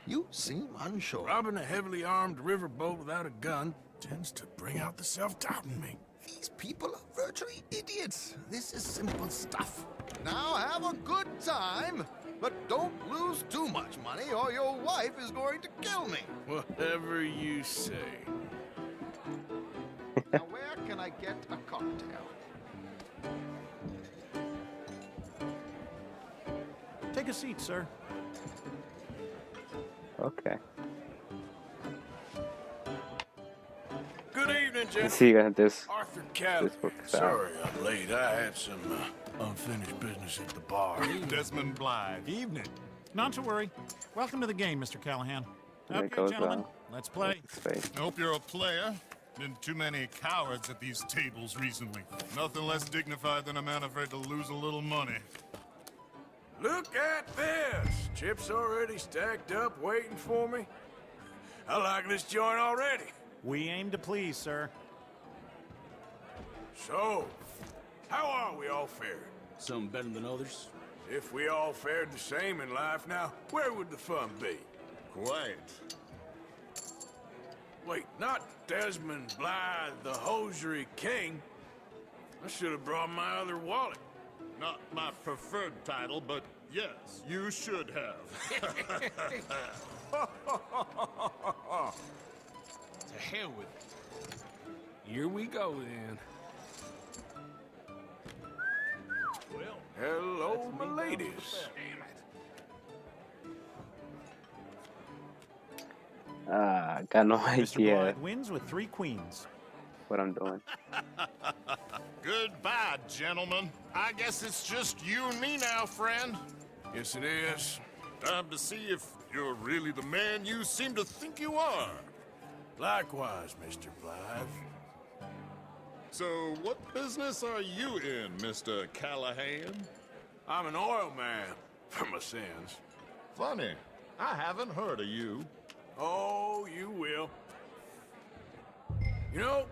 Speaker 18: You seem unsure.
Speaker 2: Robbing a heavily armed riverboat without a gun tends to bring out the self-doubt in me.
Speaker 18: These people are virtually idiots. This is simple stuff. Now have a good time, but don't lose too much money or your wife is going to kill me.
Speaker 2: Whatever you say.
Speaker 18: Now where can I get a cocktail?
Speaker 19: Take a seat, sir.
Speaker 1: Okay.
Speaker 2: Good evening,
Speaker 1: I
Speaker 2: gentlemen.
Speaker 1: see you got this.
Speaker 2: Arthur Callahan.
Speaker 1: This book is out.
Speaker 2: Sorry I'm late. I had some unfinished business at the bar.
Speaker 6: Desmond Blythe.
Speaker 19: Evening. Not to worry. Welcome to the game, Mr. Callahan.
Speaker 1: There it
Speaker 19: Okay,
Speaker 1: goes,
Speaker 19: gentlemen, let's play.
Speaker 1: His face.
Speaker 6: Hope you're a player. Been too many cowards at these tables recently. Nothing less dignified than a man afraid to lose a little money.
Speaker 2: Look at this. Chips already stacked up waiting for me. I like this joint already.
Speaker 19: We aim to please, sir.
Speaker 2: So, how are we all fared?
Speaker 4: Some better than others.
Speaker 2: If we all fared the same in life now, where would the fun be?
Speaker 6: Quiet.
Speaker 2: Wait, not Desmond Blythe, the hosiery king. I should have brought my other wallet.
Speaker 6: Not my preferred title, but yes, you should have.
Speaker 4: To hell with it. Here we go then.
Speaker 2: Well, hello, my ladies.
Speaker 1: Got no
Speaker 19: Mr.
Speaker 1: idea
Speaker 19: Blythe wins with 3 queens.
Speaker 1: what I'm doing.
Speaker 6: Goodbye, gentlemen. I guess it's just you and me now, friend.
Speaker 2: Yes, it is.
Speaker 6: Time to see if you're really the man you seem to think you are.
Speaker 2: Likewise, Mr. Blythe.
Speaker 6: So, what business are you in, Mr. Callahan?
Speaker 2: I'm an oil man, for my sins.
Speaker 6: Funny, I haven't heard of you.
Speaker 2: Oh, you will. You know,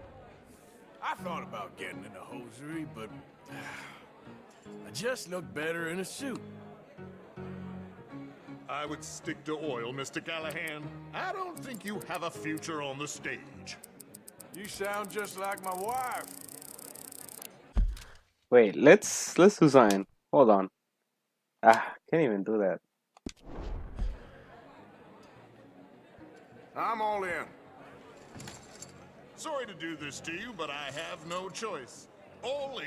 Speaker 2: I thought about getting into hosiery, but I just look better in a suit.
Speaker 6: I would stick to oil, Mr. Callahan. I don't think you have a future on the stage.
Speaker 2: You sound just like my wife.
Speaker 1: Wait, let's do something. Hold on. Can't even do that.
Speaker 2: I'm all in.
Speaker 6: Sorry to do this to you, but I have no choice. All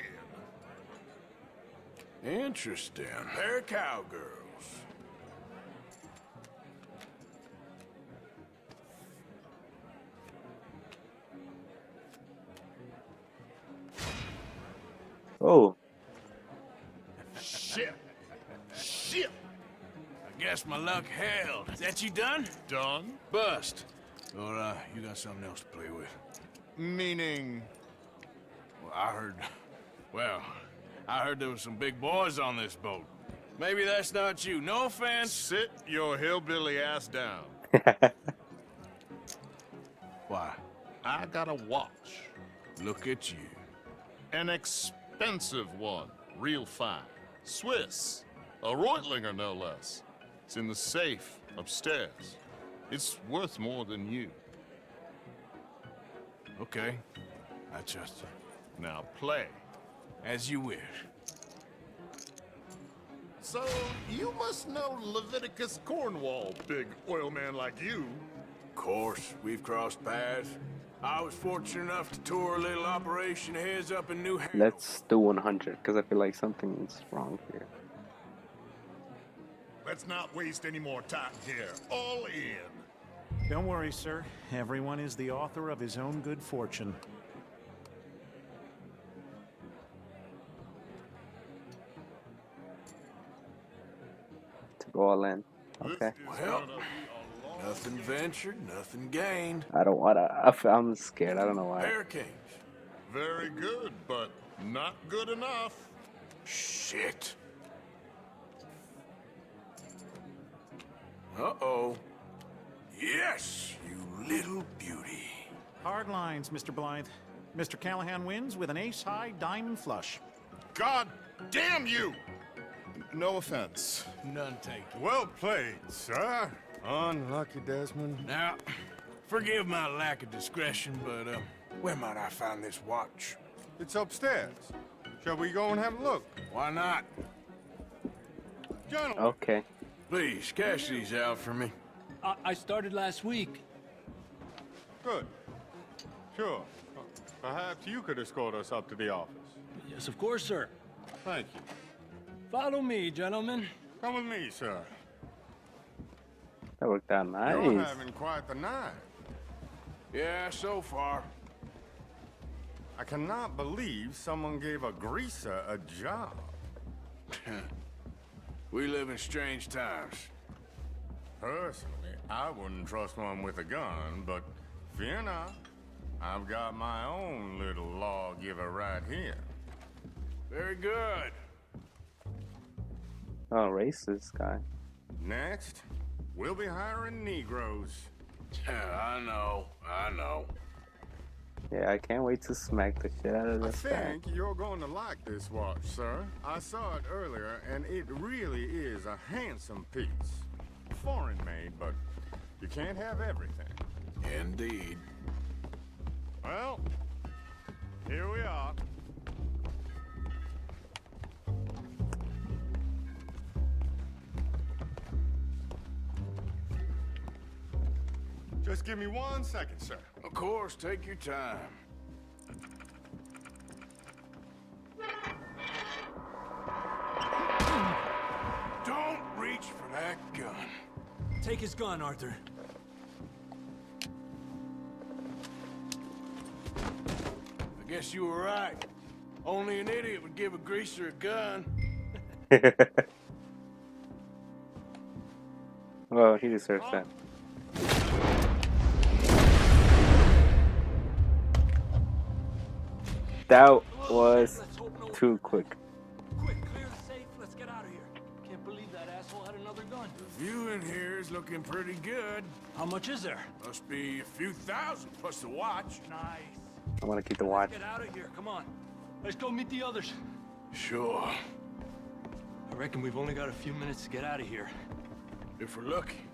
Speaker 6: in.
Speaker 2: Interesting. They're cowgirls.
Speaker 1: Oh.
Speaker 6: Shit. Shit.
Speaker 2: I guess my luck held. Is that you done?
Speaker 6: Done?
Speaker 2: Bust. Or, you got something else to play with?
Speaker 6: Meaning?
Speaker 2: Well, I heard there was some big boys on this boat. Maybe that's not you. No offense.
Speaker 6: Sit your hillbilly ass down.
Speaker 2: Why?
Speaker 6: I got a watch.
Speaker 2: Look at you.
Speaker 6: An expensive one. Real fine. Swiss. A Reutlinger, no less. It's in the safe upstairs. It's worth more than you.
Speaker 2: Okay. I trust you.
Speaker 6: Now play.
Speaker 2: As you wish.
Speaker 6: So, you must know Leviticus Cornwall, big oil man like you.
Speaker 2: Of course, we've crossed paths. I was fortunate enough to tour a little operation of his up in New Hampshire.
Speaker 1: Let's do 100 because I feel like something's wrong here.
Speaker 6: Let's not waste any more time here. All in.
Speaker 19: Don't worry, sir. Everyone is the author of his own good fortune.
Speaker 1: To go all in. Okay.
Speaker 2: Well, nothing ventured, nothing gained.
Speaker 1: I don't wanna. I'm scared. I don't know why.
Speaker 2: Bear Kings.
Speaker 6: Very good, but not good enough.
Speaker 2: Shit. Uh-oh. Yes, you little beauty.
Speaker 19: Hard lines, Mr. Blythe. Mr. Callahan wins with an ace-high diamond flush.
Speaker 6: God damn you! No offense.
Speaker 2: None taken.
Speaker 6: Well played, sir. Unlucky, Desmond.
Speaker 2: Now, forgive my lack of discretion, but, where might I find this watch?
Speaker 6: It's upstairs. Shall we go and have a look?
Speaker 2: Why not?
Speaker 6: Gentlemen.
Speaker 1: Okay.
Speaker 2: Please, cash these out for me.
Speaker 4: I started last week.
Speaker 6: Good. Sure. Perhaps you could escort us up to the office.
Speaker 2: Yes, of course, sir.
Speaker 6: Thank you.
Speaker 2: Follow me, gentlemen.
Speaker 6: Come with me, sir.
Speaker 1: That worked out nice.
Speaker 6: You're having quite the night.
Speaker 2: Yeah, so far.
Speaker 6: I cannot believe someone gave a greaser a job.
Speaker 2: We live in strange times.
Speaker 6: Personally, I wouldn't trust one with a gun, but fear not. I've got my own little lawgiver right here.
Speaker 2: Very good.
Speaker 1: Oh, racist guy.
Speaker 6: Next, we'll be hiring Negroes.
Speaker 2: I know.
Speaker 1: Yeah, I can't wait to smack the shit out of
Speaker 6: I
Speaker 1: this guy.
Speaker 6: think you're going to like this watch, sir. I saw it earlier, and it really is a handsome piece. Foreign made, but you can't have everything.
Speaker 2: Indeed.
Speaker 6: Well, here we are. Just give me 1 second, sir.
Speaker 2: Of course, take your time. Don't reach for that gun.
Speaker 10: Take his gun, Arthur.
Speaker 2: I guess you were right. Only an idiot would give a greaser a gun.
Speaker 1: Well, he deserves that. That was too quick.
Speaker 10: Quick, clear the safe. Let's get out of here. Can't believe that asshole had another gun.
Speaker 2: The view in here is looking pretty good.
Speaker 10: How much is there?
Speaker 2: Must be a few thousand plus the watch.
Speaker 10: Nice.
Speaker 1: I want to keep the watch.
Speaker 10: Get out of here. Come on. Let's go meet the others.
Speaker 2: Sure.
Speaker 10: I reckon we've only got a few minutes to get out of here.
Speaker 2: If we're lucky.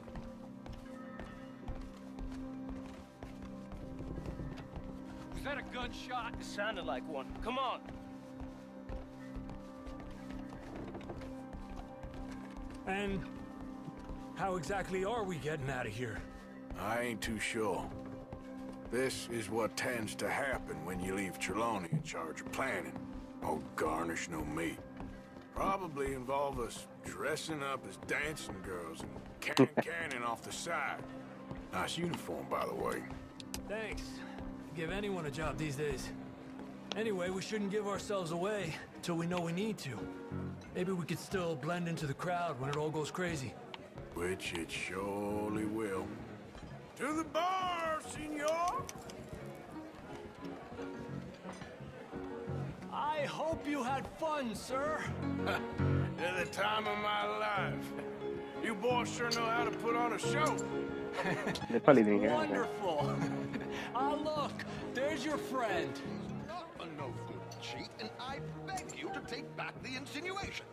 Speaker 16: Was that a gunshot? It sounded like one. Come on.
Speaker 10: And how exactly are we getting out of here?
Speaker 2: I ain't too sure. This is what tends to happen when you leave Trelawney in charge of planning. Oh, garnish no meat. Probably involve us dressing up as dancing girls and cannon off the side. Nice uniform, by the way.
Speaker 10: Thanks. Give anyone a job these days. Anyway, we shouldn't give ourselves away until we know we need to. Maybe we could still blend into the crowd when it all goes crazy.
Speaker 2: Which it surely will. To the bar, senor!
Speaker 10: I hope you had fun, sir.
Speaker 2: At the time of my life. You boys sure know how to put on a show.
Speaker 1: They probably didn't hear anything.
Speaker 10: Wonderful. Ah, look, there's your friend.
Speaker 18: Not a no-good cheat, and I beg you to take back the insinuation.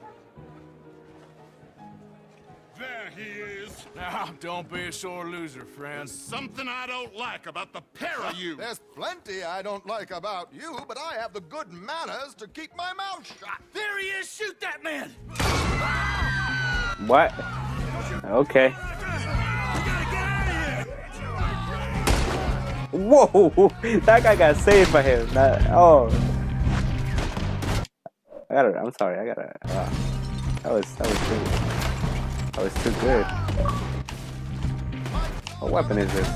Speaker 6: There he is.
Speaker 2: Now, don't be a sore loser, friend.
Speaker 6: There's something I don't like about the pair of you.
Speaker 18: There's plenty I don't like about you, but I have the good manners to keep my mouth shut.
Speaker 16: There he is! Shoot that man!
Speaker 1: What? Okay. Whoa! That guy got saved by him. Oh. I'm sorry. That was too good. What weapon is this?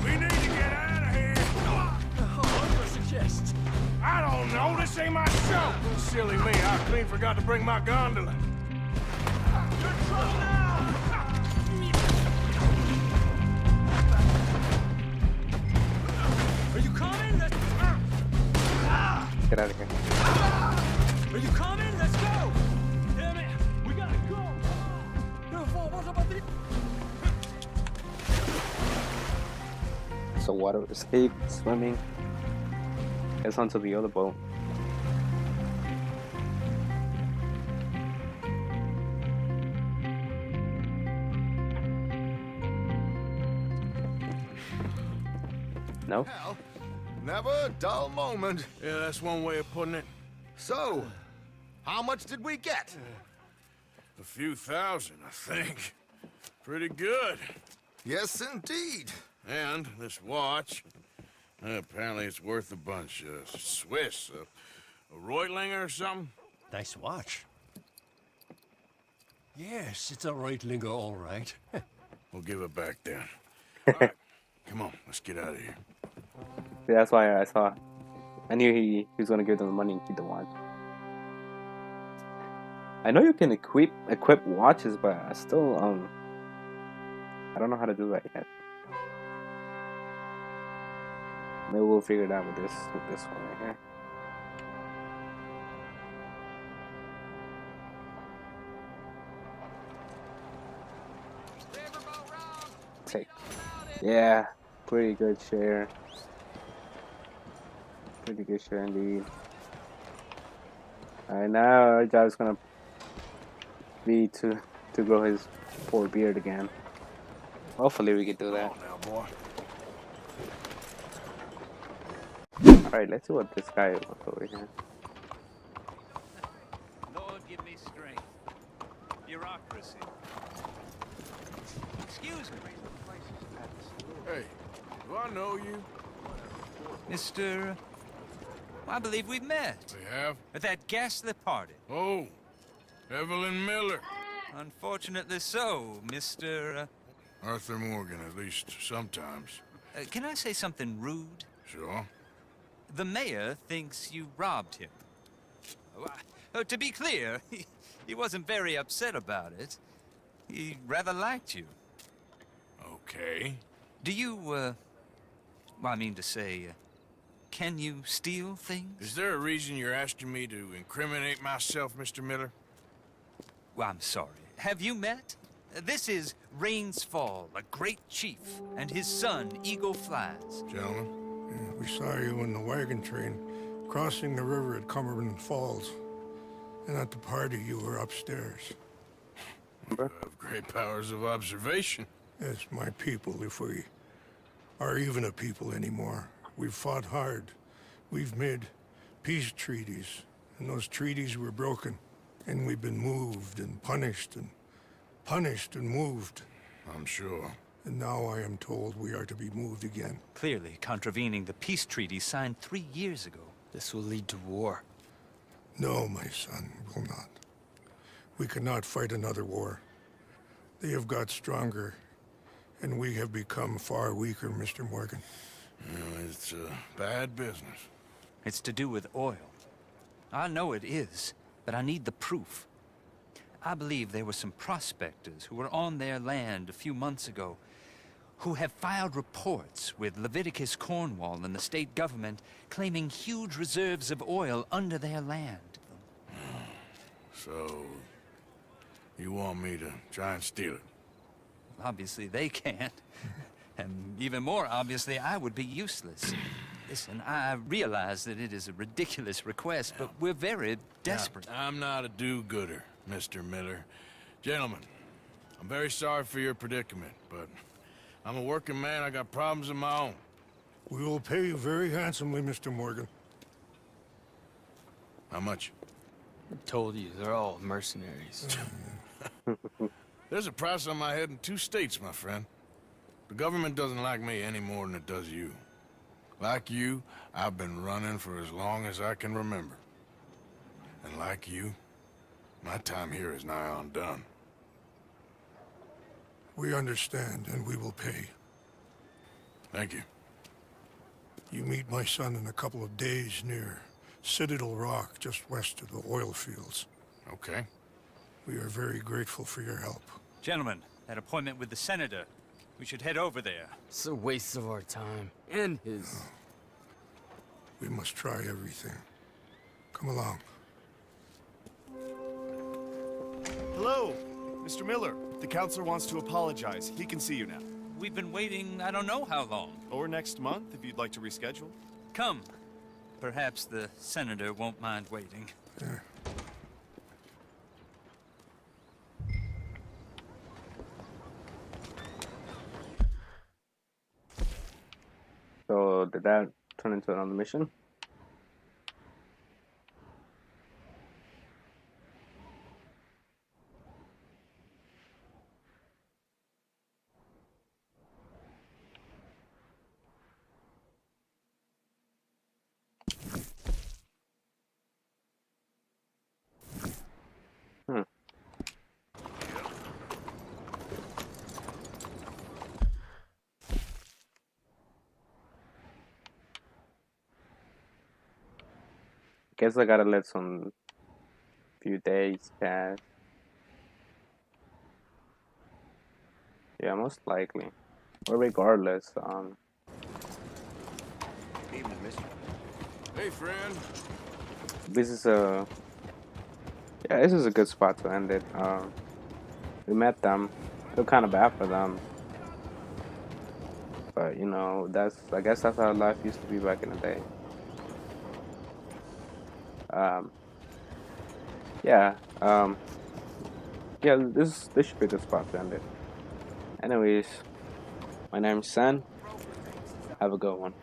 Speaker 2: We need to get out of here.
Speaker 10: What do you suggest?
Speaker 2: I don't know. This ain't my show. Silly me. I clean forgot to bring my gondola. You're in trouble now.
Speaker 10: Are you coming?
Speaker 1: Get out of here.
Speaker 10: Are you coming? Let's go! Damn it! We gotta go!
Speaker 1: So water escape, swimming. Guess onto the other boat. No?
Speaker 18: Hell, never a dull moment.
Speaker 2: Yeah, that's one way of putting it.
Speaker 8: So, how much did we get?
Speaker 2: A few thousand, I think. Pretty good.
Speaker 8: Yes, indeed.
Speaker 2: And this watch, apparently it's worth a bunch. Swiss, a Reutlinger or something?
Speaker 22: Nice watch. Yes, it's a Reutlinger, all right.
Speaker 2: We'll give it back then. All right, come on, let's get out of here.
Speaker 1: See, that's why I knew he was gonna give them the money and keep the watch. I know you can equip watches, but I still I don't know how to do that yet. Maybe we'll figure it out with this one right here. Take, yeah, pretty good share. Pretty good share indeed. Alright, now our job is gonna be to grow his poor beard again. Hopefully we can do that.
Speaker 2: Now, boy.
Speaker 1: Alright, let's see what this guy is over here.
Speaker 14: Lord, give me strength. Bureaucracy. Excuse me.
Speaker 2: Hey, do I know you?
Speaker 14: Mr. I believe we've met.
Speaker 2: We have?
Speaker 14: At that ghastly party.
Speaker 2: Oh, Evelyn Miller.
Speaker 14: Unfortunately so, Mr.
Speaker 2: Arthur Morgan, at least sometimes.
Speaker 14: Can I say something rude?
Speaker 2: Sure.
Speaker 14: The mayor thinks you robbed him. To be clear, he wasn't very upset about it. He rather liked you.
Speaker 2: Okay.
Speaker 14: Do you, well, I mean to say, can you steal things?
Speaker 2: Is there a reason you're asking me to incriminate myself, Mr. Miller?
Speaker 14: Well, I'm sorry. Have you met? This is Rains Fall, a great chief, and his son, Eagle Flies.
Speaker 2: Gentlemen?
Speaker 23: Yeah, we saw you in the wagon train crossing the river at Cumberland Falls. And at the party, you were upstairs.
Speaker 2: I have great powers of observation.
Speaker 23: Yes, my people, if we are even a people anymore. We've fought hard. We've made peace treaties, and those treaties were broken. And we've been moved and punished and moved.
Speaker 2: I'm sure.
Speaker 23: And now I am told we are to be moved again.
Speaker 14: Clearly contravening the peace treaty signed 3 years ago.
Speaker 22: This will lead to war.
Speaker 23: No, my son, will not. We cannot fight another war. They have got stronger, and we have become far weaker, Mr. Morgan.
Speaker 2: It's bad business.
Speaker 14: It's to do with oil. I know it is, but I need the proof. I believe there were some prospectors who were on their land a few months ago who have filed reports with Leviticus Cornwall and the state government claiming huge reserves of oil under their land.
Speaker 2: So, you want me to try and steal it?
Speaker 14: Obviously they can't. And even more obviously, I would be useless. Listen, I realize that it is a ridiculous request, but we're very desperate.
Speaker 2: Now, I'm not a do-gooder, Mr. Miller. Gentlemen, I'm very sorry for your predicament, but I'm a working man. I got problems of my own.
Speaker 23: We will pay you very handsomely, Mr. Morgan.
Speaker 2: How much?
Speaker 22: I told you, they're all mercenaries.
Speaker 2: There's a price on my head in 2 states, my friend. The government doesn't like me any more than it does you. Like you, I've been running for as long as I can remember. And like you, my time here is nigh on done.
Speaker 23: We understand, and we will pay.
Speaker 2: Thank you.
Speaker 23: You meet my son in a couple of days near Citadel Rock, just west of the oil fields.
Speaker 2: Okay.
Speaker 23: We are very grateful for your help.
Speaker 14: Gentlemen, that appointment with the senator. We should head over there.
Speaker 22: It's a waste of our time. And his.
Speaker 23: We must try everything. Come along.
Speaker 12: Hello, Mr. Miller. The counselor wants to apologize. He can see you now.
Speaker 14: We've been waiting I don't know how long.
Speaker 12: Or next month, if you'd like to reschedule.
Speaker 14: Come. Perhaps the senator won't mind waiting.
Speaker 23: Yeah.
Speaker 1: So did that turn into another mission? Guess I gotta let some few days pass. Yeah, most likely. Or regardless,
Speaker 2: Evening, mister. Hey, friend.
Speaker 1: this is a good spot to end it. We met them. Feel kind of bad for them, but you know, I guess that's how life used to be back in the day. Yeah. Yeah. This should be a good spot to end it. Anyways, my name's Sen. Have a good one.